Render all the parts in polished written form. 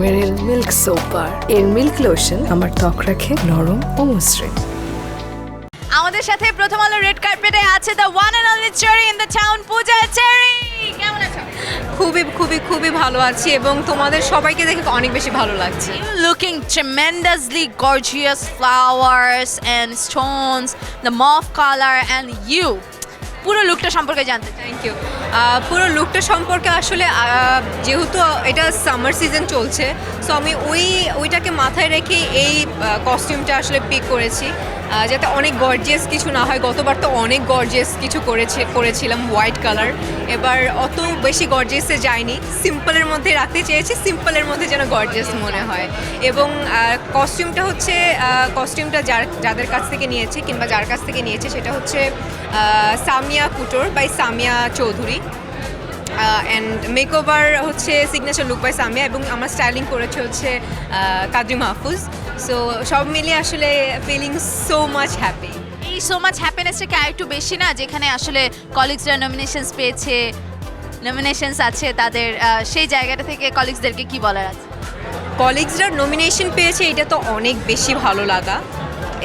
মেরিল milk soap bar. এর milk lotion আমার ত্বক রাখে নরম ও মসৃণ। আমাদের সাথে প্রথম আলো রেড কার্পেটে আছে the one and only Cherry in the town, Puja Cherry. কেমন আছো? খুবই ভালো আছি এবং তোমাদের সবাইকে দেখে অনেক বেশি ভালো লাগছে। Looking tremendously gorgeous, flowers and stones, the mauve color and you. পুরো লুকটা সম্পর্কে জানতে চাই। Thank you. পুরো লুকটা সম্পর্কে আসলে যেহেতু এটা সামার সিজন চলছে, সো আমি ওইটাকে মাথায় রেখে এই কস্টিউমটা আসলে পিক করেছি, যাতে অনেক গর্জিয়াস কিছু না হয়। গতবার তো অনেক গর্জিয়াস কিছু করেছিলাম হোয়াইট কালার, এবার অত বেশি গর্জিয়াসে যায়নি, সিম্পলের মধ্যে রাখতে চেয়েছি, সিম্পলের মধ্যে যেন গর্জিয়াস মনে হয়। এবং কস্টিউমটা যাদের কাছ থেকে নিয়েছে কিংবা যার কাছ থেকে নিয়েছে সেটা হচ্ছে Samia couture by Samia Chowdhury, and makeover হচ্ছে সিগনেচার লুক বাই সামিয়া, এবং আমার স্টাইলিং করেছে হচ্ছে কাদ্রি মাহফুজ। সো সব মিলিয়ে আসলে ফিলিং সো মাচ হ্যাপি। এই সো মাচ হ্যাপিনেসটা একটু বেশি না, যেখানে আসলে কলিগসরা নমিনেশনস পেয়েছে, নমিনেশনস আছে তাদের, সেই জায়গাটা থেকে কলিগসদেরকে কি বলার আছে? কলিগসরা নমিনেশন পেয়েছে, এটা তো অনেক বেশি ভালো লাগা,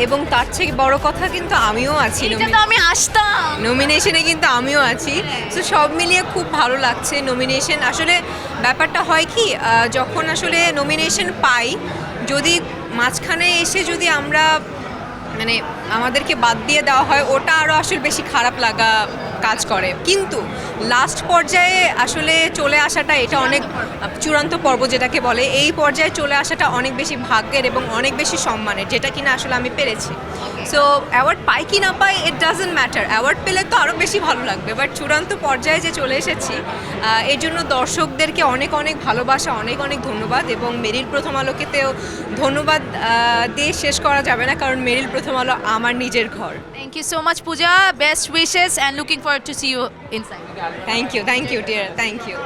এবং তার থেকে বড় কথা কিন্তু আমিও আছি এটা তো আমি আসতাম নমিনেশনে, কিন্তু আমিও আছি। সো সব মিলিয়ে খুব ভালো লাগছে। নমিনেশন আসলে ব্যাপারটা হয় কি, যখন আসলে নমিনেশন পাই, যদি মাঝখানে এসে যদি আমরা মানে আমাদেরকে বাদ দিয়ে দেওয়া হয়, ওটা আরও আসলে বেশি খারাপ লাগা কাজ করে। কিন্তু লাস্ট পর্যায়ে আসলে চলে আসাটা, এটা অনেক চূড়ান্ত পর্ব যেটাকে বলে, এই পর্যায়ে চলে আসাটা অনেক বেশি ভাগ্যের এবং অনেক বেশি সম্মানের, যেটা কিনা আসলে আমি পেরেছি। সো অ্যাওয়ার্ড পাই কি না পাই ইট ডাজন্ট ম্যাটার, অ্যাওয়ার্ড পেলে তো আরও বেশি ভালো লাগবে, বাট চূড়ান্ত পর্যায়ে যে চলে এসেছি, এর জন্য দর্শকদেরকে অনেক ভালোবাসা, অনেক ধন্যবাদ, এবং মেরিল প্রথম আলোকেতেও ধন্যবাদ দিয়ে শেষ করা যাবে না, কারণ মেরিল প্রথম আলো আমার নিজের ঘর। Thank you so much Puja, best wishes and looking forward to see you inside. Thank you dear, thank you.